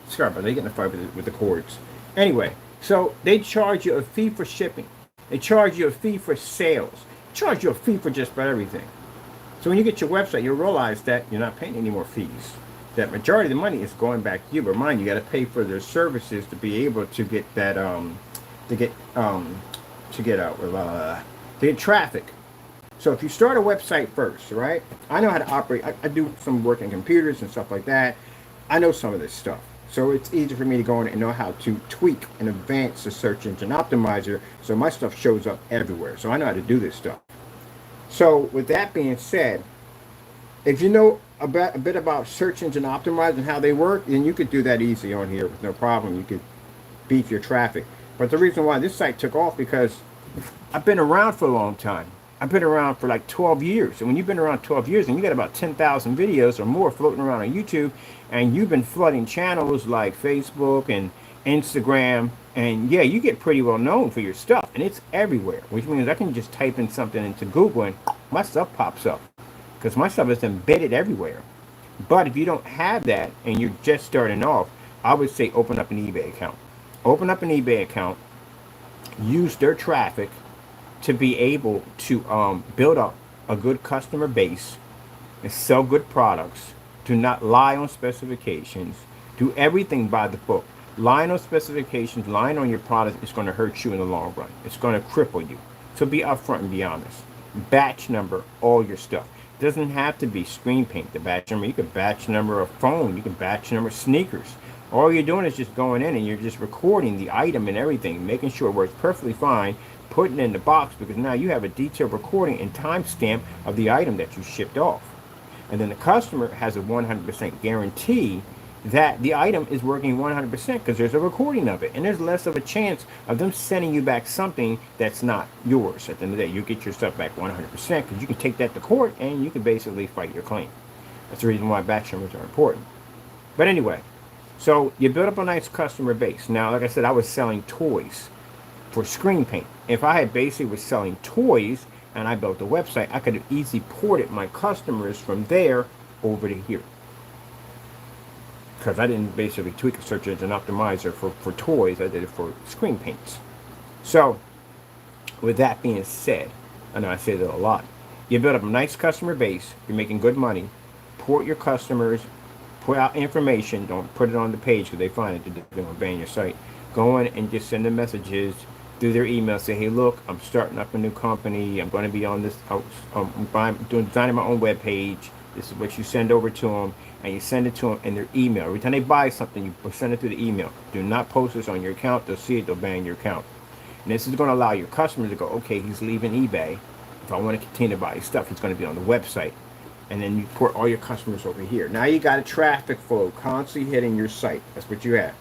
Sorry, but they get in a fight with the cords. Anyway, so they charge you a fee for shipping. They charge you a fee for sales. They charge you a fee for just about everything. So when you get your website, you'll realize that you're not paying any more fees. That majority of the money is going back to you. But mind you, got to pay for their services to be able to get that to get traffic. So if you start a website first, right? I know how to operate. I do some work in computers and stuff like that. I know some of this stuff. So it's easy for me to go in and know how to tweak and advance the search engine optimizer so my stuff shows up everywhere. So I know how to do this stuff. So with that being said, if you know a bit about search engine optimizer and how they work, then you could do that easy on here with no problem. You could beef your traffic. But the reason why this site took off because I've been around for a long time. I've been around for like 12 years. And when you've been around 12 years and you got about 10,000 videos or more floating around on YouTube, and you've been flooding channels like Facebook and Instagram, and yeah, you get pretty well known for your stuff. And it's everywhere, which means I can just type in something into Google and my stuff pops up. Because my stuff is embedded everywhere. But if you don't have that and you're just starting off, I would say open up an eBay account. Open up an eBay account. Use their traffic to be able to build up a good customer base and sell good products. Do not lie on specifications. Do everything by the book. Lying on specifications, lying on your product is going to hurt you in the long run. It's going to cripple you. So be upfront and be honest. Batch number all your stuff. It doesn't have to be screen paint. The batch number, you can batch number a phone. You can batch number sneakers. All you're doing is just going in and you're just recording the item and everything, making sure it works perfectly fine, putting it in the box because now you have a detailed recording and timestamp of the item that you shipped off. And then the customer has a 100% guarantee that the item is working 100% because there's a recording of it. And there's less of a chance of them sending you back something that's not yours. At the end of the day, you get your stuff back 100% because you can take that to court and you can basically fight your claim. That's the reason why batch numbers are important. But anyway, so you build up a nice customer base. Now, like I said, I was selling toys for screen paint. If I had basically was selling toys and I built a website, I could have easily ported my customers from there over to here. Because I didn't basically tweak a search engine optimizer for toys, I did it for screen paints. So, with that being said, I know I say that a lot, you build up a nice customer base, you're making good money, port your customers, put out information, don't put it on the page because they find it, they're going to ban your site. Go in and just send them messages through their email, say, hey, look, I'm starting up a new company, I'm going to be on this, I'm designing my own web page, this is what you send over to them, and you send it to them in their email. Every time they buy something, you send it through the email. Do not post this on your account, they'll see it, they'll ban your account. And this is going to allow your customers to go, okay, he's leaving eBay, if I want to continue to buy his stuff, it's going to be on the website. And then you port all your customers over here. Now you got a traffic flow constantly hitting your site. That's what you have.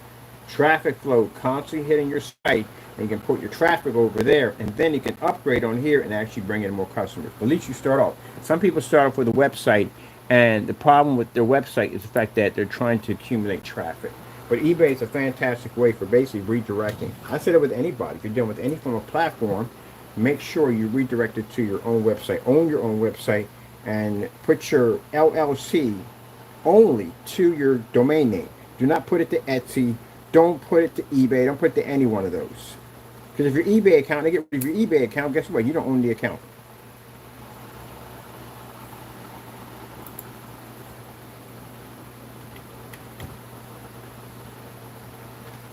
Traffic flow constantly hitting your site, and you can put your traffic over there, and then you can upgrade on here and actually bring in more customers. But at least you start off. Some people start off with a website, and the problem with their website is the fact that they're trying to accumulate traffic. But eBay is a fantastic way for basically redirecting. I said it with anybody. If you're dealing with any form of platform, make sure you redirect it to your own website. Own your own website and put your LLC only to your domain name. Do not put it to Etsy. Don't put it to eBay. Don't put it to any one of those. Because if your eBay account, they get rid of your eBay account, guess what? You don't own the account.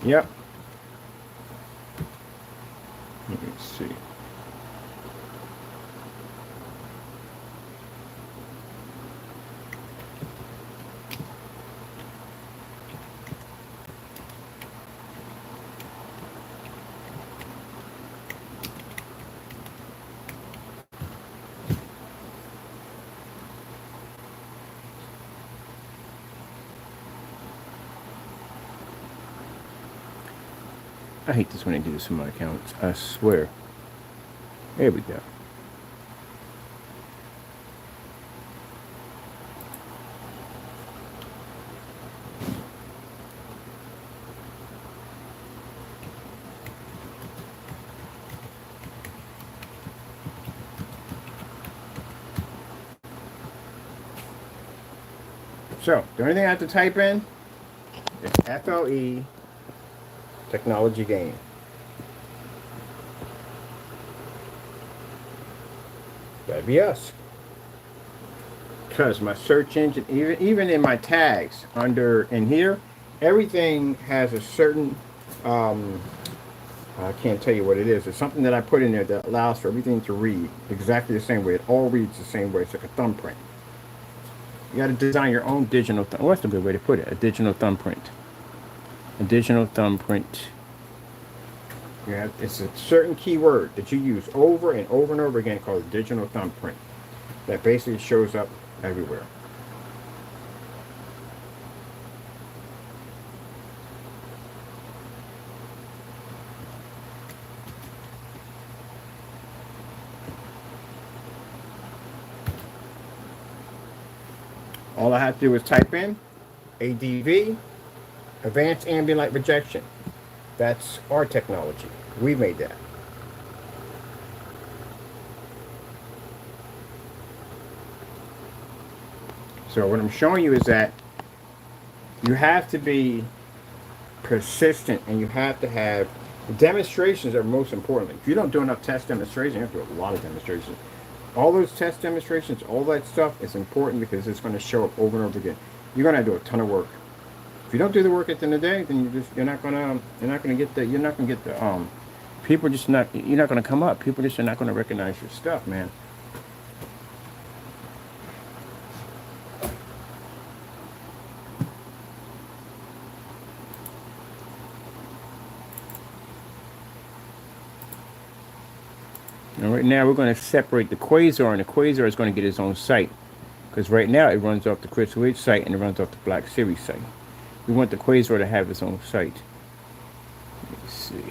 Yep. Let me see. I hate this when they do this in my accounts. I swear. There we go. So, the only thing I have to type in is FLE technology gain. That'd be us. Because my search engine, even in my tags under in here, everything has a certain I can't tell you what it is. It's something that I put in there that allows for everything to read exactly the same way. It all reads the same way. It's like a thumbprint. You got to design your own digital thumb. What's a good way to put it? A digital thumbprint. A digital thumbprint. Yeah, it's a certain keyword that you use over and over and over again called a digital thumbprint that basically shows up everywhere. All I have to do is type in ADV, Advanced Ambient Light Projection. That's our technology. We made that. So what I'm showing you is that you have to be persistent and you have to have demonstrations are most important. If you don't do enough test demonstrations, you have to do a lot of demonstrations. All those test demonstrations, all that stuff is important because it's going to show up over and over again. You're going to do a ton of work. If you don't do the work at the end of the day, then you're not gonna get the people just not you're not gonna come up. People just are not gonna recognize your stuff, man. And right now we're going to separate the quasar, and the quasar is going to get its own site because right now it runs off the Crystal Ridge site and it runs off the Black Series site. We want the quasar to have its own site. Let's see. So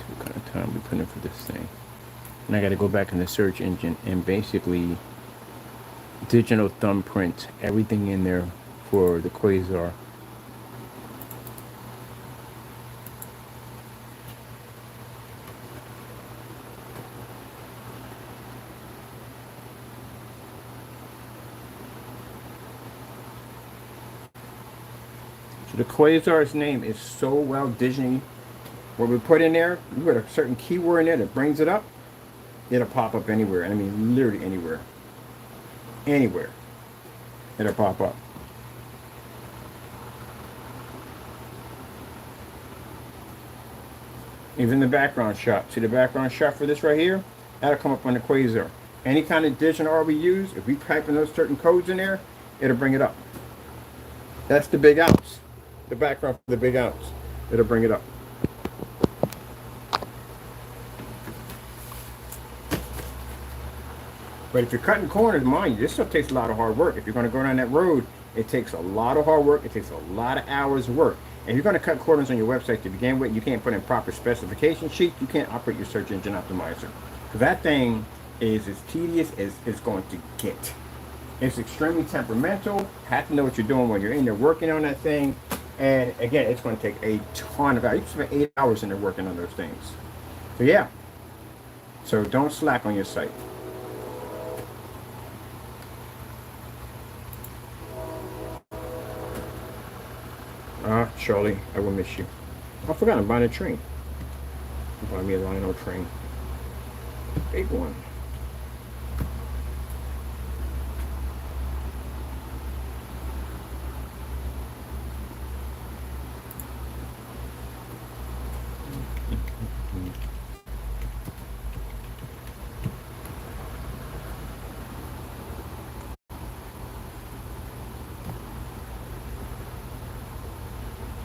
what kind of time we put in for this thing? And I got to go back in the search engine and basically digital thumbprint everything in there for the quasar. The quasar's name is so well digitally. What we put in there, you put a certain keyword in there that brings it up, it'll pop up anywhere. And I mean literally anywhere. Anywhere. It'll pop up. Even the background shot. See the background shot for this right here? That'll come up on the quasar. Any kind of digital art we use, if we type in those certain codes in there, it'll bring it up. That's the big outs. The background for the big outs. It'll bring it up. But if you're cutting corners, mind you, this stuff takes a lot of hard work. If you're going to go down that road, it takes a lot of hard work. It takes a lot of hours of work. And if you're going to cut corners on your website to begin with, you can't put in proper specification sheet. You can't operate your search engine optimizer. Because that thing is as tedious as it's going to get. It's extremely temperamental. Have to know what you're doing when you're in there working on that thing. And again, it's going to take a ton of hours. You spend 8 hours in there working on those things. So yeah. So don't slack on your site. Charlie, I will miss you. I forgot I'm buying a train. I'm buying me a Lino train. Big one.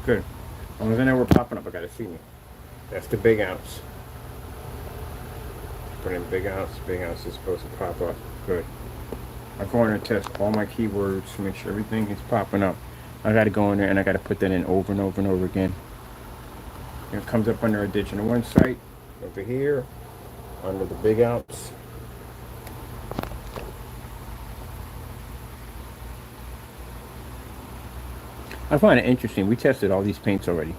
Good. As long as I know we're popping up, I gotta see me. That's the big ounce. Put in big ounce. Big ounce is supposed to pop up. Good. I go in and test all my keywords to make sure everything is popping up. I gotta go in there and I gotta put that in over and over and over again. And it comes up under a digit on one site, over here, under the big ounce. I find it interesting. We tested all these paints already.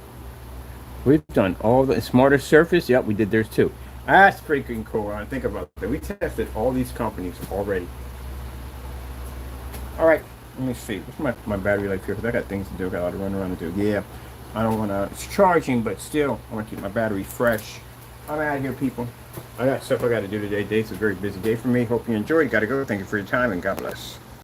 We've done all the smarter surface. Yep, we did theirs too. That's pretty cool. I think about that. We tested all these companies already. All right, let me see. What's my battery life here? Because I got things to do. I got a lot to run around to do. Yeah, I don't want to. It's charging, but still, I want to keep my battery fresh. I'm out of here, people. I got stuff I got to do today. Today's a very busy day for me. Hope you enjoyed. Got to go. Thank you for your time, and God bless.